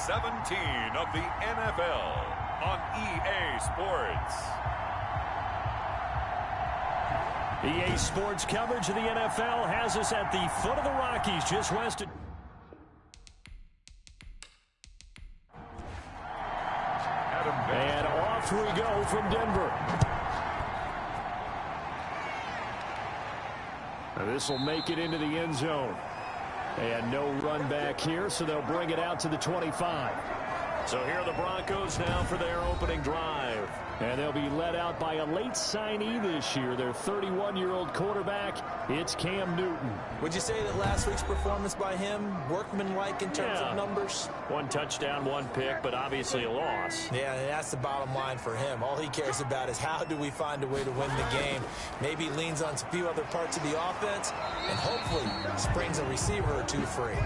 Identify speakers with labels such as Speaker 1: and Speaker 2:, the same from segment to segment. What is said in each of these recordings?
Speaker 1: 17 of the NFL on EA Sports.
Speaker 2: EA Sports coverage of the NFL has us at the foot of the Rockies, just west of... And off we go from Denver. This will make it into the end zone. And no run back here, so they'll bring it out to the 25. So here are the Broncos now for their opening drive. And they'll be led out by a late signee this year, their 31-year-old quarterback. It's Cam Newton.
Speaker 3: Would you say that last week's performance by him, workmanlike in terms of numbers?
Speaker 2: 1 touchdown, 1 pick, but obviously a loss.
Speaker 3: Yeah, that's the bottom line for him. All he cares about is how do we find a way to win the game. Maybe leans on a few other parts of the offense and hopefully springs a receiver or two free.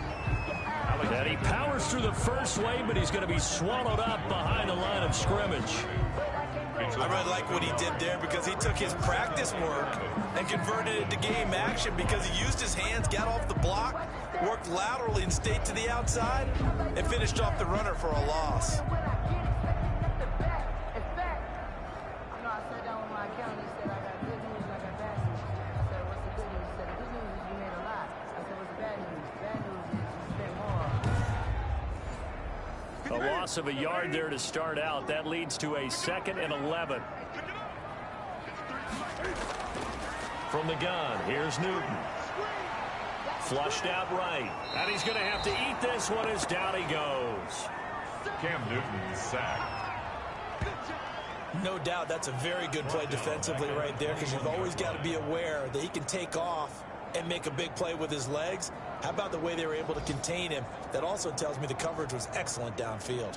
Speaker 2: And he powers through the first wave, but he's going to be swallowed up behind the line of scrimmage.
Speaker 3: I really like what he did there because he took his practice work and converted it to game action because he used his hands, got off the block, worked laterally and stayed to the outside, and finished off the runner for a loss.
Speaker 2: A loss of a yard there to start out. That leads to a 2nd and 11. From the gun, here's Newton. Flushed out right. And he's going to have to eat this one as down he goes.
Speaker 1: Cam Newton sacked.
Speaker 3: No doubt that's a very good play defensively right there because you've always got to be aware that he can take off and make a big play with his legs. How about the way they were able to contain him? That also tells me the coverage was excellent downfield.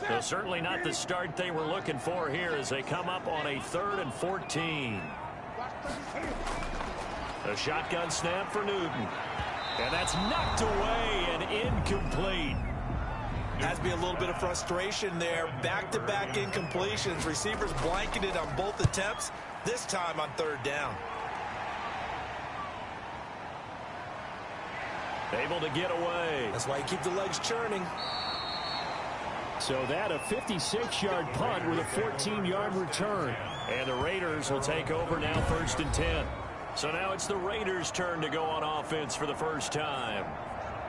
Speaker 2: So certainly not the start they were looking for here as they come up on a 3rd and 14. A shotgun snap for Newton. And that's knocked away and incomplete.
Speaker 3: Has to be a little bit of frustration there. Back-to-back incompletions. Receivers blanketed on both attempts, this time on 3rd down.
Speaker 2: Able to get away.
Speaker 3: That's why you keep the legs churning.
Speaker 2: So that a 56-yard punt with a 14-yard return. And the Raiders will take over now 1st and 10. So now it's the Raiders' turn to go on offense for the first time.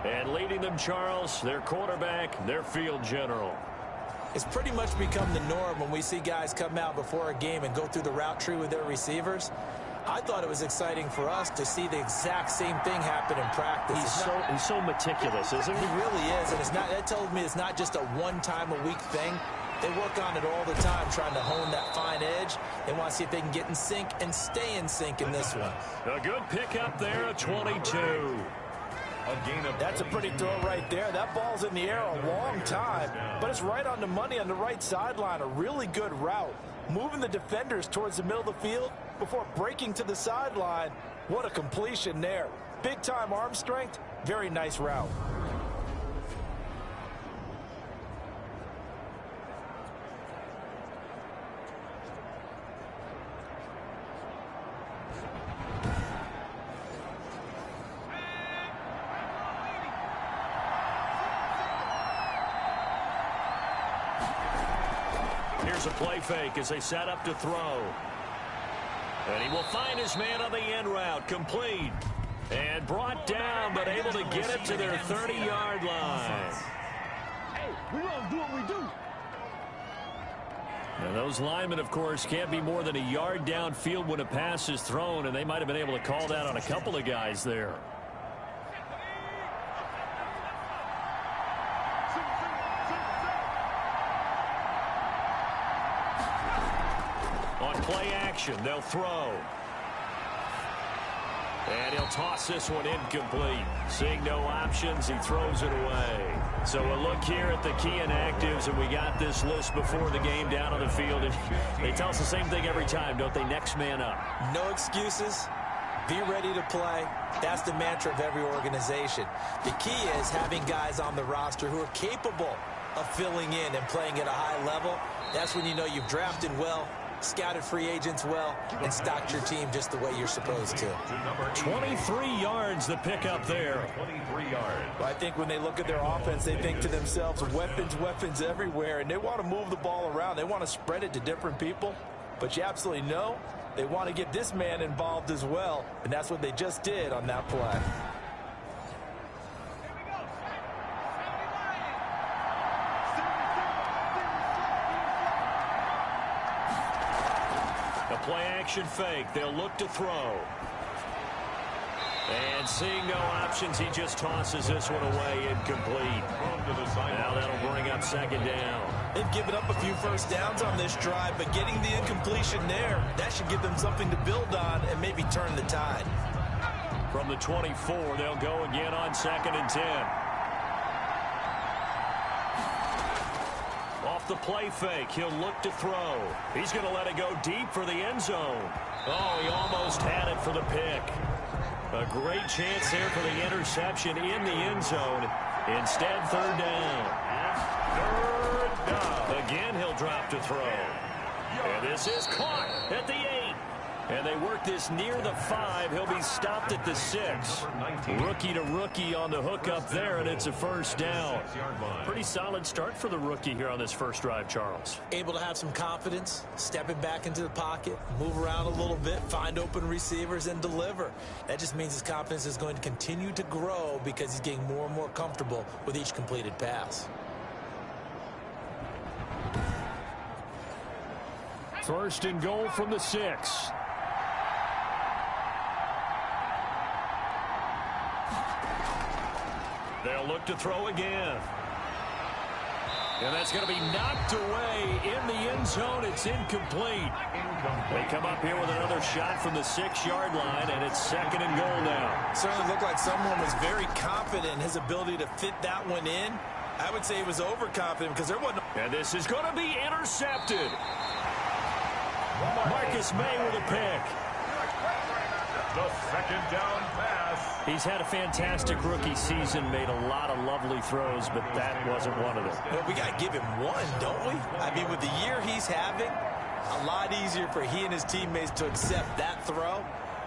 Speaker 2: And leading them, Charles, their quarterback, their field general.
Speaker 3: It's pretty much become the norm when we see guys come out before a game and go through the route tree with their receivers. I thought it was exciting for us to see the exact same thing happen in practice.
Speaker 2: He's so meticulous, isn't he?
Speaker 3: He really is, and it's not. That tells me it's not just a one-time-a-week thing. They work on it all the time, trying to hone that fine edge. They want to see if they can get in sync and stay in sync in this one.
Speaker 2: A good pickup there, a 22.
Speaker 3: That's a pretty throw right there. That ball's in the air a long time, but it's right on the money on the right sideline. A really good route. Moving the defenders towards the middle of the field before breaking to the sideline. What a completion there. Big-time arm strength. Very nice route.
Speaker 2: Here's a play fake as they set up to throw. And he will find his man on the end route. Complete. And brought down, but able to get it to their 30-yard line.
Speaker 4: Hey, we're going to do what we do.
Speaker 2: And those linemen, of course, can't be more than a yard downfield when a pass is thrown, and they might have been able to call that on a couple of guys there. On play action, they'll throw. And he'll toss this one incomplete. Seeing no options, he throws it away. So a look here at the key inactives, and we got this list before the game down on the field. And they tell us the same thing every time, don't they? Next man up.
Speaker 3: No excuses. Be ready to play. That's the mantra of every organization. The key is having guys on the roster who are capable of filling in and playing at a high level. That's when you know you've drafted well, scouted free agents well, and stocked your team just the way you're supposed to.
Speaker 2: 23 yards the pickup there.
Speaker 1: 23 yards.
Speaker 3: Well, I think when they look at their offense, they think to themselves, weapons, weapons everywhere, and they want to move the ball around. They want to spread it to different people, but you absolutely know they want to get this man involved as well, and that's what they just did on that play.
Speaker 2: Play-action fake. They'll look to throw. And seeing no options, he just tosses this one away, incomplete. Now that'll bring up second down.
Speaker 3: They've given up a few first downs on this drive, but getting the incompletion there, that should give them something to build on and maybe turn the tide.
Speaker 2: From the 24, they'll go again on 2nd and 10. Off the play fake, he'll look to throw. He's going to let it go deep for the end zone. Oh, he almost had it for the pick. A great chance there for the interception in the end zone. Instead, 3rd down.
Speaker 1: 3rd down.
Speaker 2: Again, he'll drop to throw. And this is caught at the 8. And they work this near the 5. He'll be stopped at the 6. Rookie to rookie on the hook up there, and it's a 1st down. Pretty solid start for the rookie here on this first drive, Charles.
Speaker 3: Able to have some confidence, stepping back into the pocket, move around a little bit, find open receivers, and deliver. That just means his confidence is going to continue to grow because he's getting more and more comfortable with each completed pass.
Speaker 2: 1st and goal from the 6. They'll look to throw again. And that's going to be knocked away in the end zone. It's incomplete. They come up here with another shot from the 6-yard line, and it's 2nd and goal now.
Speaker 3: Certainly looked like someone was very confident in his ability to fit that one in. I would say he was overconfident because there wasn't.
Speaker 2: And this is going to be intercepted. Marcus May with a pick.
Speaker 1: The 2nd down pass.
Speaker 2: He's had a fantastic rookie season, made a lot of lovely throws, but that wasn't one of them.
Speaker 3: Well, we got to give him one, don't we? I mean, with the year he's having, a lot easier for he and his teammates to accept that throw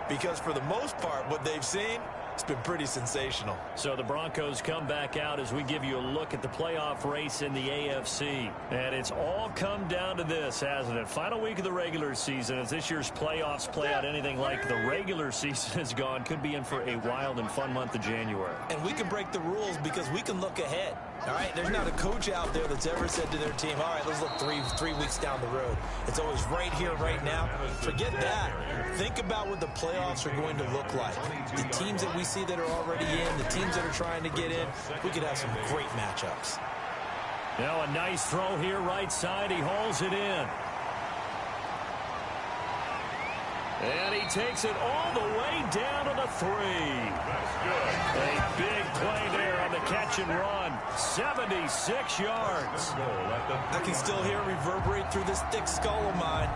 Speaker 3: because for the most part, what they've seen, it's been pretty sensational.
Speaker 2: So the Broncos come back out as we give you a look at the playoff race in the AFC. And it's all come down to this, hasn't it? Final week of the regular season. As this year's playoffs play out anything like the regular season has gone, could be in for a wild and fun month of January.
Speaker 3: And we can break the rules because we can look ahead. All right, there's not a coach out there that's ever said to their team, all right, let's look three weeks down the road. It's always right here, right now. Forget that. Think about what the playoffs are going to look like. The teams that we see that are already in, the teams that are trying to get in, we could have some great matchups.
Speaker 2: Now a nice throw here right side. He hauls it in. And he takes it all the way down to the 3.
Speaker 1: That's good.
Speaker 2: A big play there on the catch and run. 76 yards.
Speaker 3: I can still hear it reverberate through this thick skull of mine.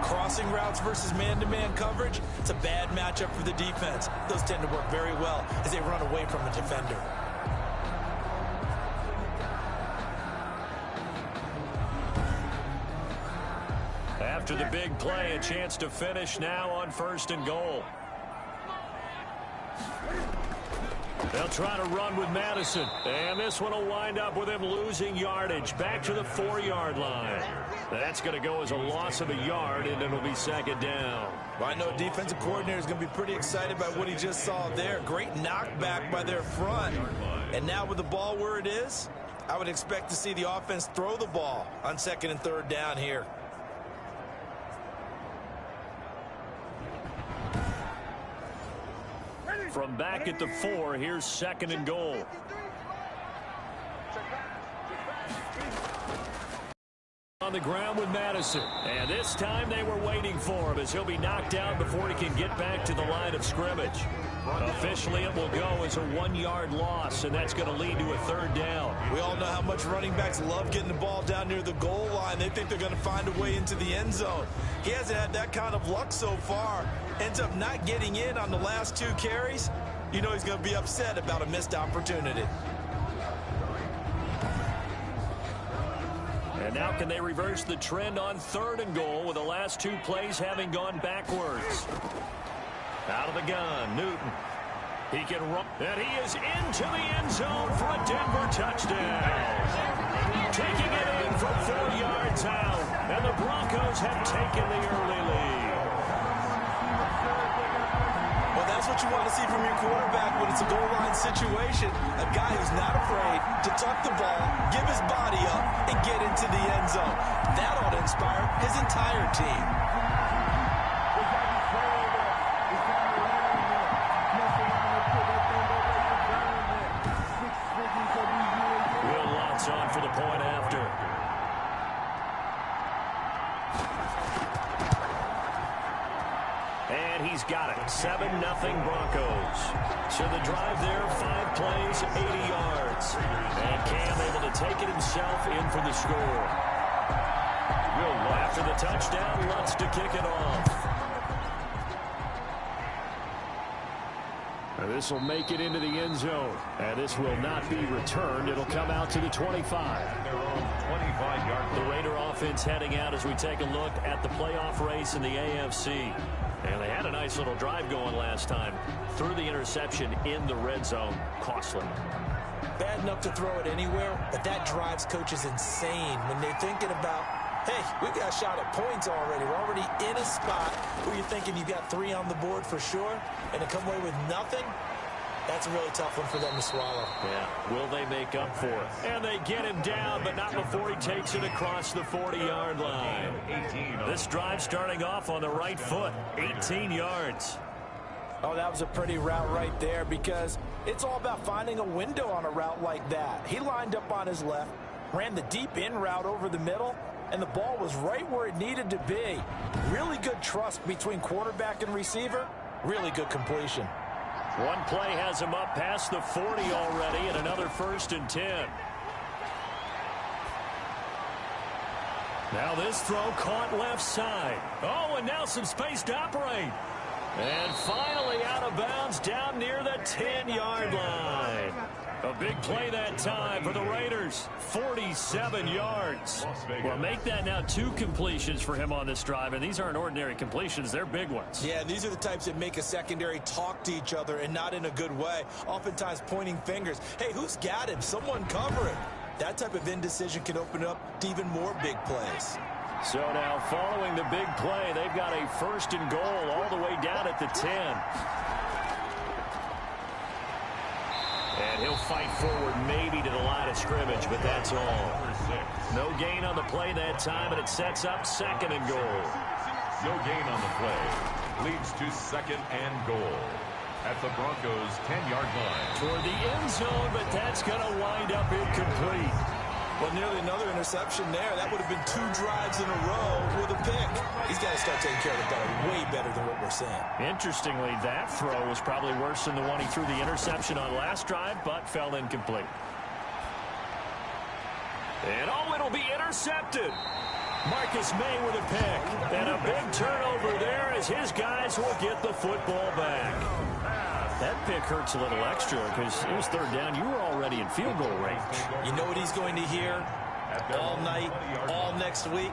Speaker 3: Crossing routes versus man-to-man coverage, it's a bad matchup for the defense. Those tend to work very well as they run away from a defender.
Speaker 2: After the big play, a chance to finish now on 1st and goal. They'll try to run with Madison. And this one will wind up with him losing yardage back to the 4-yard line. That's going to go as a loss of a yard, and it'll be 2nd down.
Speaker 3: Well, I know defensive coordinator is going to be pretty excited about what he just saw there. Great knockback by their front. And now with the ball where it is, I would expect to see the offense throw the ball on 2nd and 3rd down here.
Speaker 2: From back at the 4, here's 2nd and goal. On the ground with Madison. And this time they were waiting for him as he'll be knocked out before he can get back to the line of scrimmage. Officially, it will go as a 1-yard loss, and that's going to lead to a 3rd down.
Speaker 3: We all know how much running backs love getting the ball down near the goal line. They think they're going to find a way into the end zone. He hasn't had that kind of luck so far. Ends up not getting in on the last 2 carries. You know he's going to be upset about a missed opportunity.
Speaker 2: And now can they reverse the trend on 3rd and goal with the last 2 plays having gone backwards? Out of the gun, Newton. He can run, and he is into the end zone for a Denver touchdown. Taking it in from 4 yards out, and the Broncos have taken the early lead.
Speaker 3: Well, that's what you want to see from your quarterback when it's a goal line situation. A guy who's not afraid to tuck the ball, give his body up, and get into the end zone. That ought to inspire his entire team.
Speaker 2: On for the point after. And he's got it. 7-0 Broncos. So the drive there, 5 plays, 80 yards. And Cam able to take it himself in for the score. After the touchdown, wants to kick it off. This will make it into the end zone. And this will not be returned. It'll come out to the 25.
Speaker 1: Their own 25-yard.
Speaker 2: The Raider offense heading out as we take a look at the playoff race in the AFC. And they had a nice little drive going last time. Threw the interception in the red zone. Costly.
Speaker 3: Bad enough to throw it anywhere, but that drives coaches insane when they're thinking about, hey, we've got a shot at points already. We're already in a spot where you're thinking you've got 3 on the board for sure, and to come away with nothing, that's a really tough one for them to swallow.
Speaker 2: Yeah, will they make up for it? And they get him down, but not before he takes it across the 40-yard line. This drive starting off on the right foot, 18 yards.
Speaker 3: Oh, that was a pretty route right there because it's all about finding a window on a route like that. He lined up on his left, ran the deep in route over the middle, and the ball was right where it needed to be. Really good trust between quarterback and receiver. Really good completion.
Speaker 2: One play has him up past the 40 already, and another 1st and 10. Now this throw caught left side. Oh, and now some space to operate. And finally out of bounds down near the 10-yard line. A big play that time for the Raiders. 47 yards. Well, make that now 2 completions for him on this drive, and these aren't ordinary completions. They're big ones.
Speaker 3: Yeah, and these are the types that make a secondary talk to each other and not in a good way. Oftentimes pointing fingers. Hey, who's got him? Someone cover him. That type of indecision can open up to even more big plays.
Speaker 2: So now following the big play, they've got a 1st and goal all the way down at the 10. And he'll fight forward maybe to the line of scrimmage, but that's all. No gain on the play that time, and it sets up 2nd and goal.
Speaker 1: No gain on the play. Leads to 2nd and goal at the Broncos' 10-yard line.
Speaker 2: Toward the end zone, but that's going to wind up incomplete.
Speaker 3: Well, nearly another interception there. That would have been 2 drives in a row with a pick. He's got to start taking care of it better, way better than what we're seeing.
Speaker 2: Interestingly, that throw was probably worse than the one he threw the interception on last drive, but fell incomplete. And oh, it'll be intercepted. Marcus May with a pick. And a big turnover there as his guys will get the football back. That pick hurts a little extra because it was 3rd down. You were already in field goal range.
Speaker 3: You know what he's going to hear all night, all next week?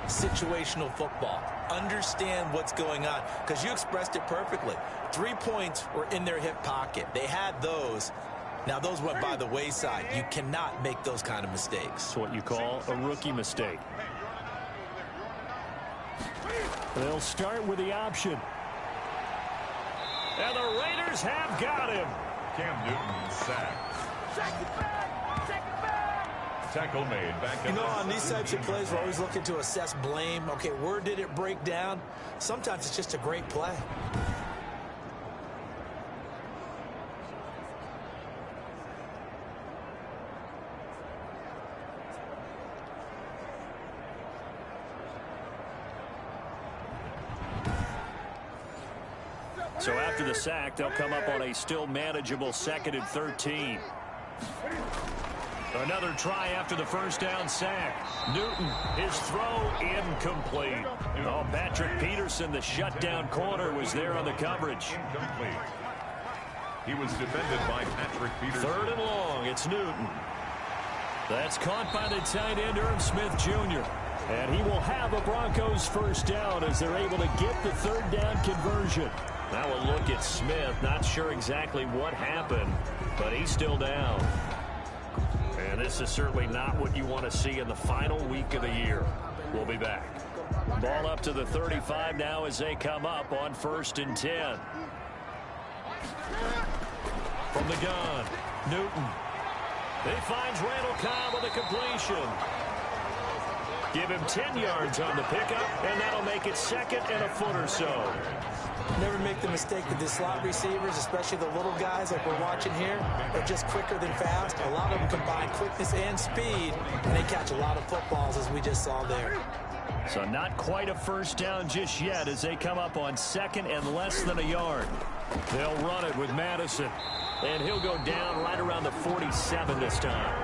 Speaker 3: Situational football. Understand what's going on because you expressed it perfectly. 3 points were in their hip pocket. They had those. Now, those went by the wayside. You cannot make those kind of mistakes.
Speaker 2: It's what you call a rookie mistake. They'll start with the option. And the Raiders have got him.
Speaker 1: Cam Newton sacked. Tackle made. Back
Speaker 3: you know, on these types of plays, we're always looking to assess blame. Okay, where did it break down? Sometimes it's just a great play.
Speaker 2: So after the sack, they'll come up on a still manageable 2nd and 13. Another try after the first down sack. Newton, his throw incomplete. Oh, Patrick Peterson, the shutdown corner, was there on the coverage.
Speaker 1: Incomplete. He was defended by Patrick Peterson.
Speaker 2: 3rd and long. It's Newton. That's caught by the tight end, Irv Smith Jr. And he will have a Broncos first down as they're able to get the 3rd down conversion. Now a look at Smith. Not sure exactly what happened, but he's still down. And this is certainly not what you want to see in the final week of the year. We'll be back. Ball up to the 35 now as they come up on 1st and 10. From the gun, Newton. He finds Randall Cobb with a completion. Give him 10 yards on the pickup, and that'll make it 2nd and a foot or so.
Speaker 3: Never make the mistake that the slot receivers, especially the little guys like we're watching here, are just quicker than fast. A lot of them combine quickness and speed, and they catch a lot of footballs, as we just saw there.
Speaker 2: So not quite a first down just yet as they come up on 2nd and less than a yard. They'll run it with Madison, and he'll go down right around the 47 this time.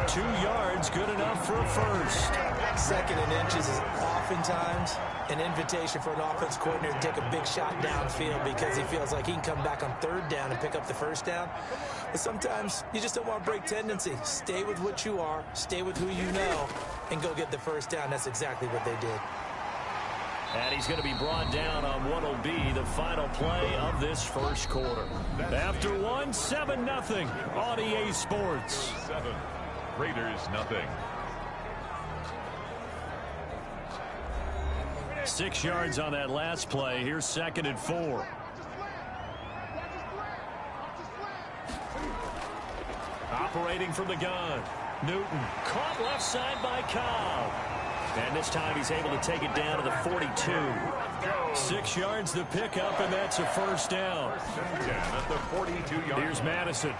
Speaker 2: 2 yards, good enough for a first.
Speaker 3: 2nd and inches is oftentimes an invitation for an offense coordinator to take a big shot downfield because he feels like he can come back on 3rd down and pick up the first down. But sometimes you just don't want to break tendency. Stay with what you are, stay with who you know, and go get the first down. That's exactly what they did.
Speaker 2: And he's going to be brought down on what will be the final play of this first quarter. After 7-0 on EA Sports.
Speaker 1: 7. Raiders nothing.
Speaker 2: 6 yards on that last play. Here's 2nd and 4. Operating from the gun. Newton caught left side by Cobb. And this time he's able to take it down to the 42. 6 yards the pickup, and that's a first down.
Speaker 1: At the 42-yard.
Speaker 2: Here's Madison.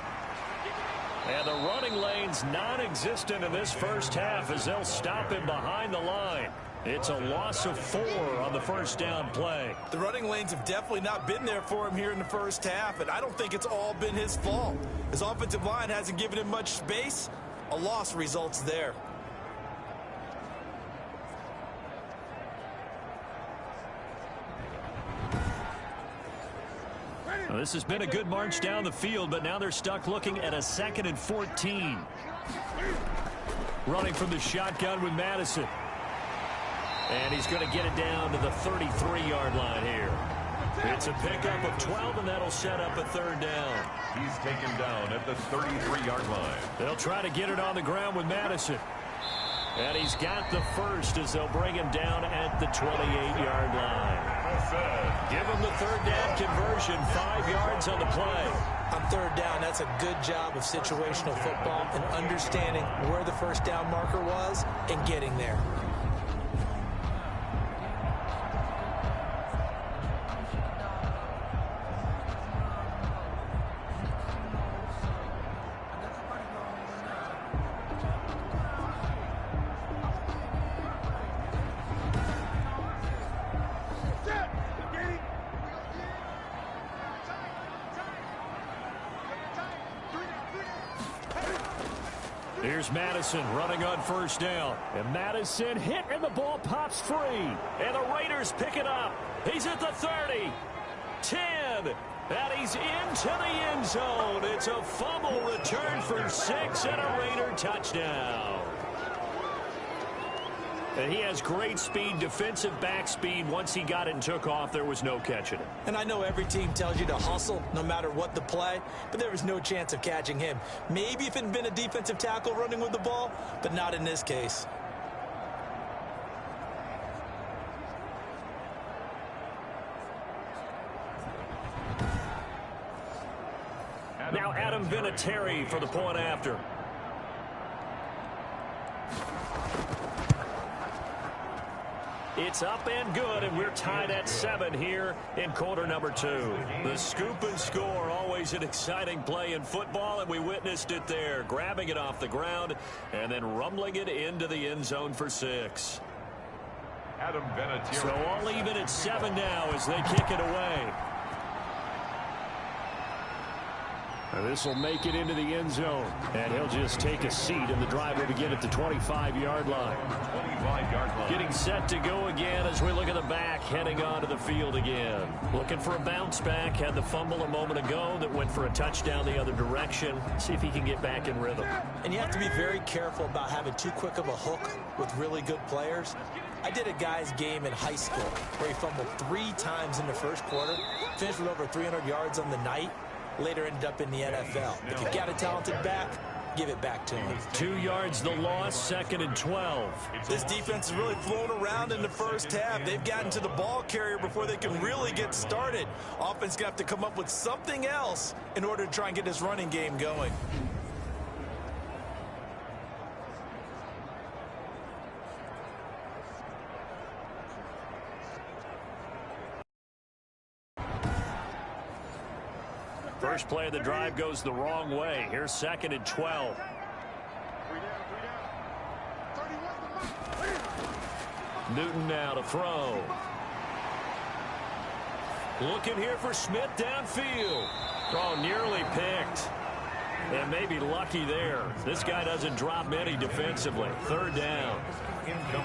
Speaker 2: And the running lane's non-existent in this first half as they'll stop him behind the line. It's a loss of 4 on the first down play.
Speaker 3: The running lanes have definitely not been there for him here in the first half, and I don't think it's all been his fault. His offensive line hasn't given him much space. A loss results there.
Speaker 2: Well, this has been a good march down the field, but now they're stuck looking at a 2nd and 14. Running from the shotgun with Madison. And he's going to get it down to the 33-yard line here. It's a pickup of 12, and that'll set up a 3rd down.
Speaker 1: He's taken down at the 33-yard line.
Speaker 2: They'll try to get it on the ground with Madison. And he's got the first as they'll bring him down at the 28-yard line. Give him the 3rd down conversion, 5 yards on the play.
Speaker 3: On 3rd down, that's a good job of situational football and understanding where the first down marker was and getting there.
Speaker 2: Here's Madison running on first down. And Madison hit, and the ball pops free. And the Raiders pick it up. He's at the 30, 10, and he's into the end zone. It's a fumble return for 6 and a Raider touchdown. And he has great speed, defensive back speed. Once he got it and took off, there was no catching it.
Speaker 3: And I know every team tells you to hustle no matter what the play, but there was no chance of catching him. Maybe if it had been a defensive tackle running with the ball, but not in this case.
Speaker 2: Now Adam Vinatieri for the point after. It's up and good, and we're tied at 7 here in quarter number 2. The scoop and score, always an exciting play in football, and we witnessed it there, grabbing it off the ground and then rumbling it into the end zone for 6.
Speaker 1: Adam Vinatieri.
Speaker 2: So all even at 7 now as they kick it away. This will make it into the end zone. And he'll just take a seat, and the drive will begin at the 25-yard line.
Speaker 1: 25-yard line.
Speaker 2: Getting set to go again as we look at the back, heading onto the field again. Looking for a bounce back. Had the fumble a moment ago that went for a touchdown the other direction. See if he can get back in rhythm.
Speaker 3: And you have to be very careful about having too quick of a hook with really good players. I did a guy's game in high school where he fumbled 3 times in the first quarter, finished with over 300 yards on the night, later ended up in the NFL. If you've got a talented back, give it back to him.
Speaker 2: 2 yards the loss, 2nd and 12.
Speaker 3: This defense is really flown around in the first half. They've gotten to the ball carrier before they can really get started. Offense going to have to come up with something else in order to try and get this running game going.
Speaker 2: First play of the drive goes the wrong way. Here's 2nd and 12. Newton now to throw. Looking here for Smith downfield. Oh, nearly picked. And maybe lucky there. This guy doesn't drop many defensively. 3rd down.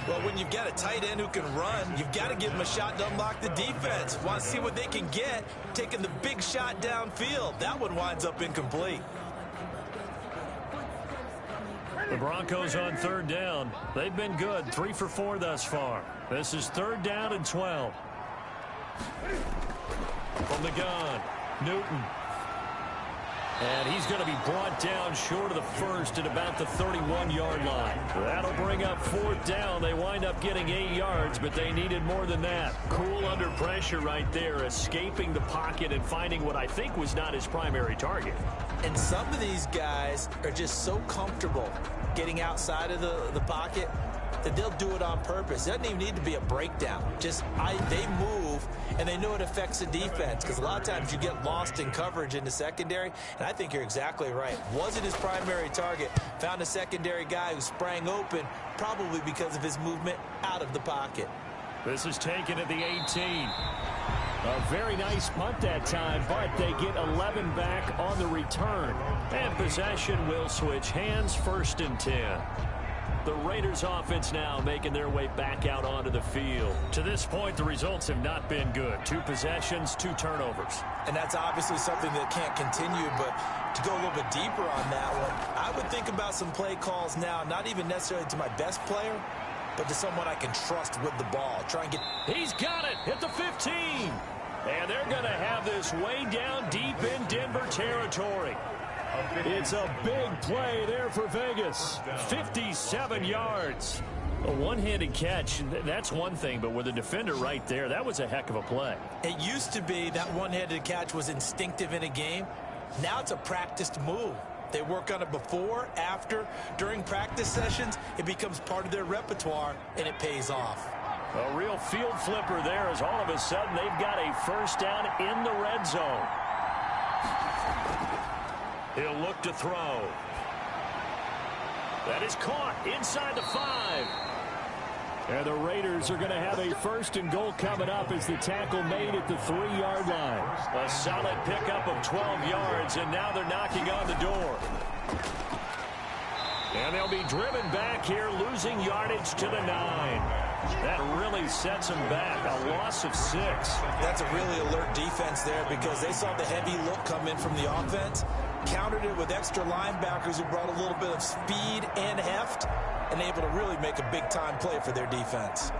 Speaker 3: Well, when you've got a tight end who can run, you've got to give him a shot to unlock the defense. Want to see what they can get, taking the big shot downfield. That one winds up incomplete.
Speaker 2: The Broncos on 3rd down. They've been good, 3 for 4 thus far. This is 3rd down and 12. From the gun, Newton. And he's going to be brought down short of the first at about the 31-yard line. That'll bring up 4th down. They wind up getting 8 yards, but they needed more than that. Cool under pressure right there, escaping the pocket and finding what I think was not his primary target.
Speaker 3: And some of these guys are just so comfortable getting outside of the pocket that they'll do it on purpose. It doesn't even need to be a breakdown. Just they move, and they know it affects the defense, because a lot of times you get lost in coverage in the secondary, and I think you're exactly right. Wasn't his primary target. Found a secondary guy who sprang open, probably because of his movement out of the pocket.
Speaker 2: This is taken at the 18. A very nice punt that time, but they get 11 back on the return. And possession will switch hands, 1st and 10. The Raiders offense now making their way back out onto the field. To this point, the results have not been good. 2 possessions, 2 turnovers.
Speaker 3: And that's obviously something that can't continue, but to go a little bit deeper on that one, I would think about some play calls now, not even necessarily to my best player, but to someone I can trust with the ball. Try and get...
Speaker 2: He's got it at the 15. And they're going to have this way down deep in Denver territory. It's a big play there for Vegas. 57 yards. A one-handed catch, that's one thing, but with a defender right there, that was a heck of a play.
Speaker 3: It used to be that one-handed catch was instinctive in a game. Now it's a practiced move. They work on it before, after, during practice sessions. It becomes part of their repertoire, and it pays off.
Speaker 2: A real field flipper there, as all of a sudden they've got a 1st down in the red zone. He'll look to throw. That is caught inside the 5. And the Raiders are going to have a 1st and goal coming up as the tackle made at the 3-yard line. A solid pickup of 12 yards, and now they're knocking on the door. And they'll be driven back here, losing yardage to the 9. That really sets them back. A loss of 6.
Speaker 3: That's a really alert defense there, because they saw the heavy look come in from the offense, countered it with extra linebackers who brought a little bit of speed and heft, and able to really make a big-time play for their defense.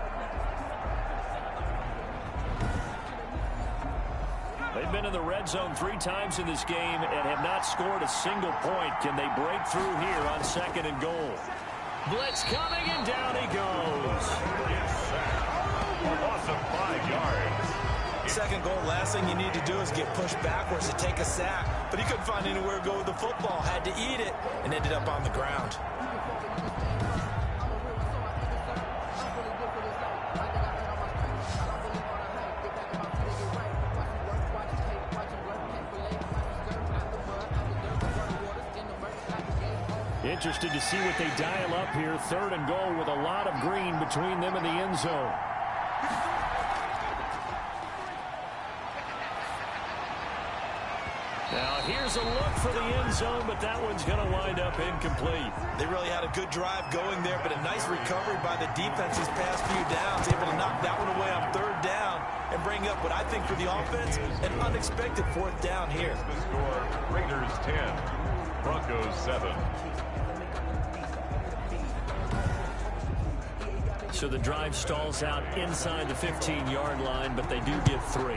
Speaker 2: They've been in the red zone 3 times in this game and have not scored a single point. Can they break through here on 2nd and goal? Blitz coming, and down he goes.
Speaker 1: Loss of 5 yards.
Speaker 3: 2nd goal, last thing you need to do is get pushed backwards to take a sack. But he couldn't find anywhere to go with the football. Had to eat it and ended up on the ground.
Speaker 2: Interested to see what they dial up here. 3rd and goal with a lot of green between them and the end zone. Now here's There's a look for the end zone, but that one's going to wind up incomplete.
Speaker 3: They really had a good drive going there, but a nice recovery by the defense these past few downs, able to knock that one away on third down and bring up what I think for the offense, an unexpected fourth down here.
Speaker 1: The score, Raiders 10, Broncos 7.
Speaker 2: So the drive stalls out inside the 15-yard line, but they do get 3.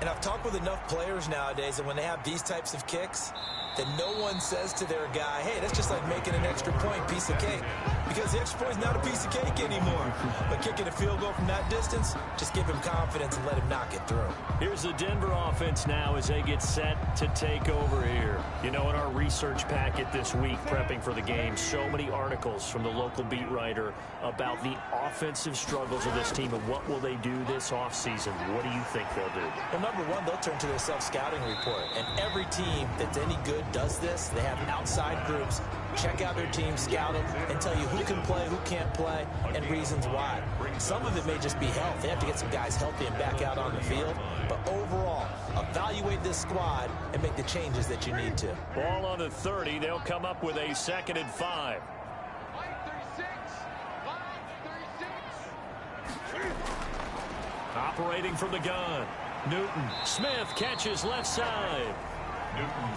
Speaker 3: And I've talked with enough players nowadays that when they have these types of kicks, that no one says to their guy, hey, that's just like making an extra point, piece of cake. Because the extra point is not a piece of cake anymore. But kicking a field goal from that distance, just give him confidence and let him knock it through.
Speaker 2: Here's the Denver offense now as they get set to take over here. You know, in our research packet this week, prepping for the game, so many articles from the local beat writer about the offensive struggles of this team and what will they do this offseason. What do you think they'll do?
Speaker 3: Well, number one, they'll turn to their self-scouting report. And every team that's any good does this. They have outside groups, check out their team, scout them, and tell you who can play, who can't play, and reasons why. Some of it may just be health. They have to get some guys healthy and back out on the field. But overall, evaluate this squad and make the changes that you need to.
Speaker 2: Ball on the 30. They'll come up with a 2nd and 5.
Speaker 4: 5-36.
Speaker 2: Operating from the gun. Newton. Smith catches left side.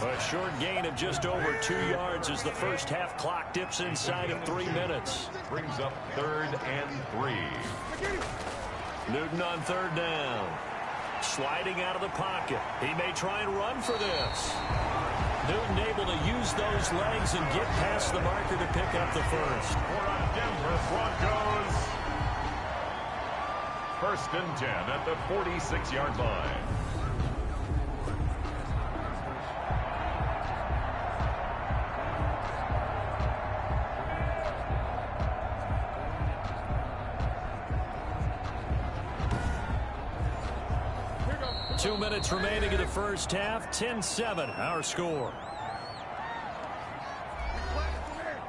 Speaker 2: A short gain of just over 2 yards as the first half clock dips inside of 3 minutes.
Speaker 1: Brings up 3rd and 3.
Speaker 2: Newton on 3rd down. Sliding out of the pocket. He may try and run for this. Newton able to use those legs and get past the marker to pick up the first.
Speaker 1: For our Denver Broncos. 1st and 10 at the 46-yard line.
Speaker 4: Here we go.
Speaker 2: 2 minutes remaining in the first half. 10-7, our score.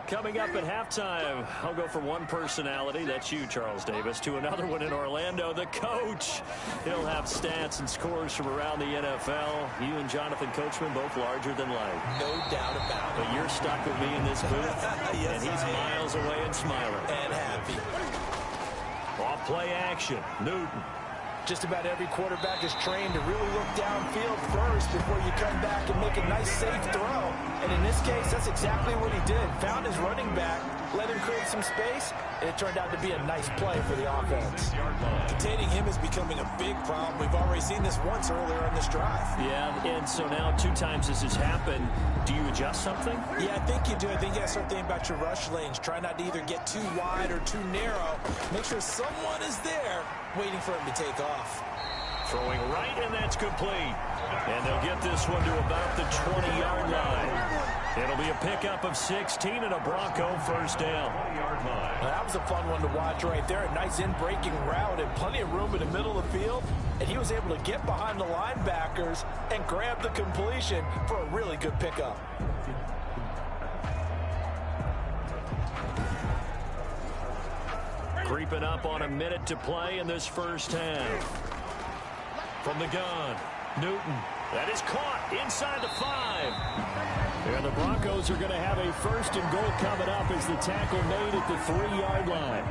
Speaker 2: Coming up at halftime, I'll go from one personality, that's you, Charles Davis, to another one in Orlando, the coach. He'll have stats and scores from around the NFL. You and Jonathan Coachman both larger than life.
Speaker 3: No doubt about it.
Speaker 2: But you're stuck with me in this booth,
Speaker 3: Yes,
Speaker 2: and he's miles away and smiling.
Speaker 3: And happy.
Speaker 2: Off play action, Newton.
Speaker 3: Just about every quarterback is trained to really look downfield first before you come back and make a nice, safe throw. And in this case, that's exactly what he did. Found his running back, let him create some space, and it turned out to be a nice play for the offense. Containing him is becoming a big problem. We've already seen this once earlier in this drive.
Speaker 2: Yeah, and so now 2 times this has happened. Do you adjust something?
Speaker 3: Yeah, I think you do. I think you got to start thinking about your rush lanes. Try not to either get too wide or too narrow. Make sure someone is there waiting for him to take off.
Speaker 2: Throwing right, and that's complete. And they'll get this one to about the 20-yard line. It'll be a pickup of 16 and a Bronco first down.
Speaker 3: Well, that was a fun one to watch right there. A nice in-breaking route and plenty of room in the middle of the field. And he was able to get behind the linebackers and grab the completion for a really good pickup.
Speaker 2: Creeping up on a minute to play in this first half. From the gun, Newton. That is caught inside the 5. And the Broncos are going to have a 1st and goal coming up as the tackle made at the 3-yard line.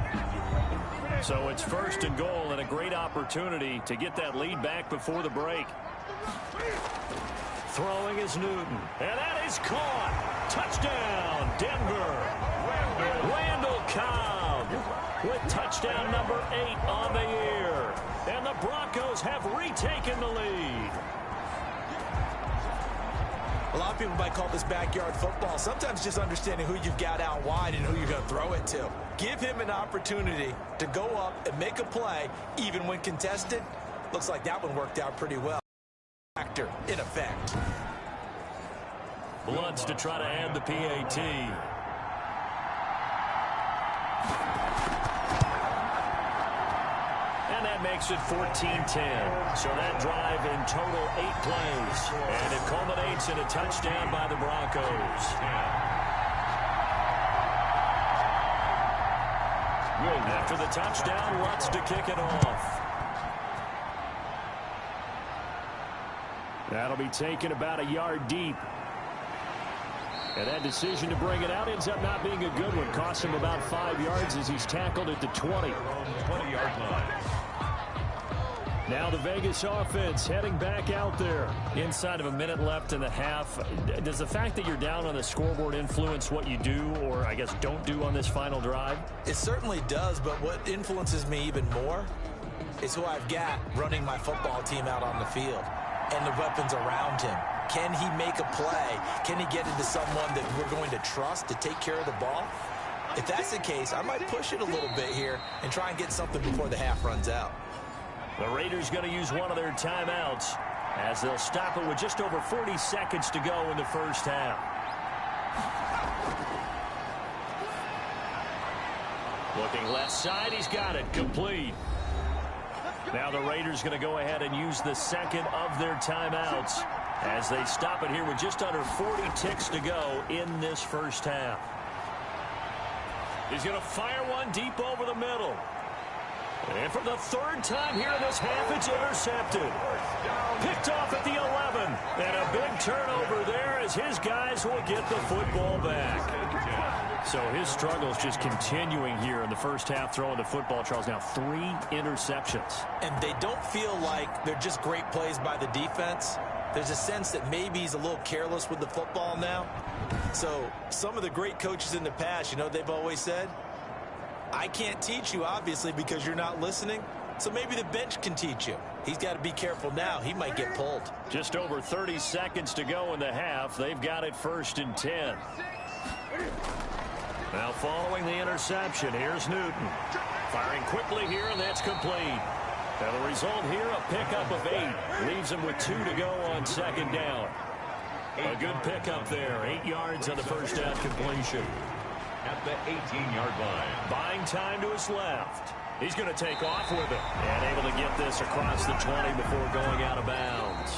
Speaker 2: So it's 1st and goal and a great opportunity to get that lead back before the break. Throwing is Newton. And that is caught. Touchdown, Denver. Randall Cobb with touchdown number 8 on the year. And the Broncos have retaken the lead.
Speaker 3: A lot of people might call this backyard football. Sometimes just understanding who you've got out wide and who you're going to throw it to. Give him an opportunity to go up and make a play, even when contested. Looks like that one worked out pretty well. Factor in effect.
Speaker 2: Bloods to try to add the PAT. And that makes it 14-10. So that drive in total 8 plays. And it culminates in a touchdown by the Broncos. After the touchdown, Lutz to kick it off. That'll be taken about a yard deep. And that decision to bring it out ends up not being a good one. Costs him about 5 yards as he's tackled at the 20.
Speaker 1: 20-yard line.
Speaker 2: Now the Vegas offense heading back out there.
Speaker 5: Inside of a minute left in the half, does the fact that you're down on the scoreboard influence what you do, or I guess don't do on this final drive?
Speaker 3: It certainly does, but what influences me even more is who I've got running my football team out on the field and the weapons around him. Can he make a play? Can he get into someone that we're going to trust to take care of the ball? If that's the case, I might push it a little bit here and try and get something before the half runs out.
Speaker 2: The Raiders going to use one of their timeouts as they'll stop it with just over 40 seconds to go in the first half. Looking left side, he's got it, complete. Now the Raiders going to go ahead and use the second of their timeouts as they stop it here with just under 40 ticks to go in this first half. He's going to fire one deep over the middle. And for the third time here in this half, it's intercepted. Picked off at the 11. And a big turnover there as his guys will get the football back. So his struggles just continuing here in the first half throwing the football, Charles. Now 3 interceptions.
Speaker 3: And they don't feel like they're just great plays by the defense. There's a sense that maybe he's a little careless with the football now. So some of the great coaches in the past, you know, they've always said, I can't teach you, obviously, because you're not listening. So maybe the bench can teach you. He's got to be careful now. He might get pulled.
Speaker 2: Just over 30 seconds to go in the half. They've got it 1st and 10. Now following the interception, here's Newton. Firing quickly here, and that's complete. Now the result here, a pickup of 8. Leaves him with 2 to go on 2nd down. A good pickup there. 8 yards on the first down completion.
Speaker 1: At the 18-yard line.
Speaker 2: Buying time to his left. He's going to take off with it. And able to get this across the 20 before going out of bounds.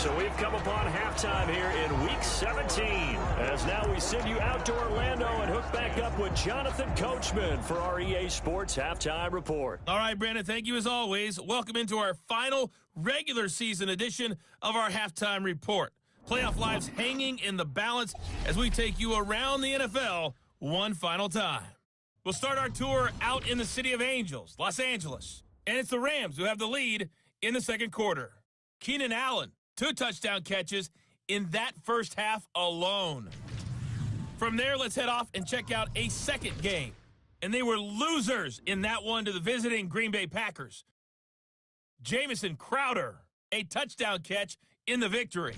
Speaker 2: So we've come upon halftime here in Week 17. As now we send you out to Orlando and hook back up with Jonathan Coachman for our EA Sports Halftime Report.
Speaker 6: All right, Brandon, thank you as always. Welcome into our final regular season edition of our Halftime Report. Playoff lives hanging in the balance as we take you around the NFL one final time. We'll start our tour out in the City of Angels, Los Angeles. And it's the Rams who have the lead in the second quarter. Keenan Allen, 2 touchdown catches in that first half alone. From there, let's head off and check out a second game. And they were losers in that one to the visiting Green Bay Packers. Jamison Crowder, a touchdown catch in the victory.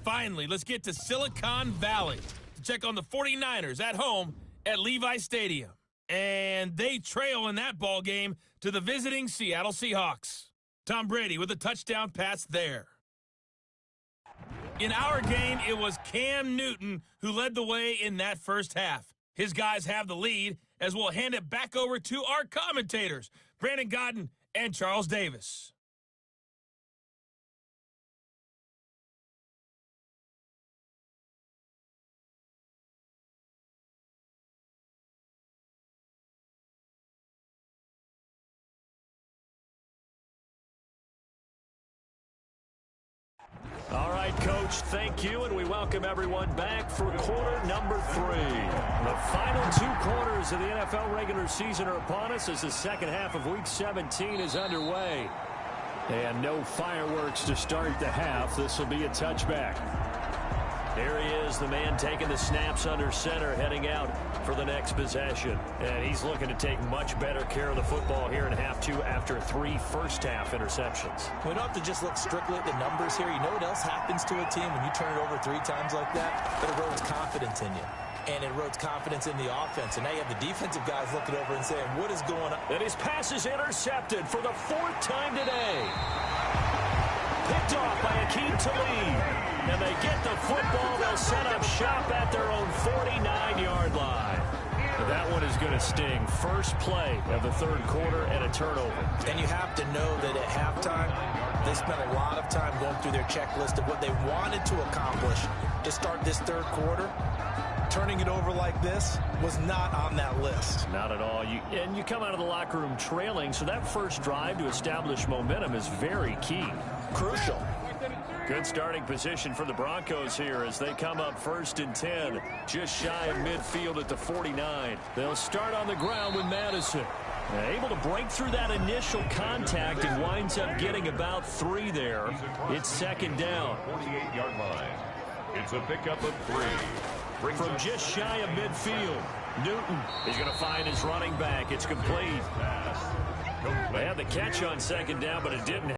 Speaker 6: Finally, let's get to Silicon Valley to check on the 49ers at home at Levi Stadium. And they trail in that ball game to the visiting Seattle Seahawks. Tom Brady with a touchdown pass there. In our game, it was Cam Newton who led the way in that first half. His guys have the lead as we'll hand it back over to our commentators, Brandon Godden and Charles Davis.
Speaker 2: All right, Coach, thank you, and we welcome everyone back for quarter number 3. The final 2 quarters of the NFL regular season are upon us as the second half of Week 17 is underway. And no fireworks to start the half. This will be a touchback. There he is, the man taking the snaps under center, heading out for the next possession. And he's looking to take much better care of the football here in half 2 after 3 first-half interceptions.
Speaker 3: We don't have to just look strictly at the numbers here. You know what else happens to a team when you turn it over 3 times like that? It erodes confidence in you. And it erodes confidence in the offense. And now you have the defensive guys looking over and saying, what is going on?
Speaker 2: And his pass is intercepted for the 4th time today. Picked off by Akeem Talib. And they get the football. They'll set up shop at their own 49-yard line. That one is going to sting. First play of the third quarter and a turnover.
Speaker 3: And you have to know that at halftime, they spent a lot of time going through their checklist of what they wanted to accomplish to start this third quarter. Turning it over like this was not on that list.
Speaker 2: Not at all. And you come out of the locker room trailing, so that first drive to establish momentum is very key.
Speaker 3: Crucial.
Speaker 2: Good starting position for the Broncos here as they come up 1st and 10. Just shy of midfield at the 49. They'll start on the ground with Madison. Able to break through that initial contact and winds up getting about 3 there. It's 2nd down.
Speaker 1: 48-yard line. It's a pickup of 3.
Speaker 2: From just shy of midfield, Newton is going to find his running back. It's complete. They had the catch on 2nd down, but it didn't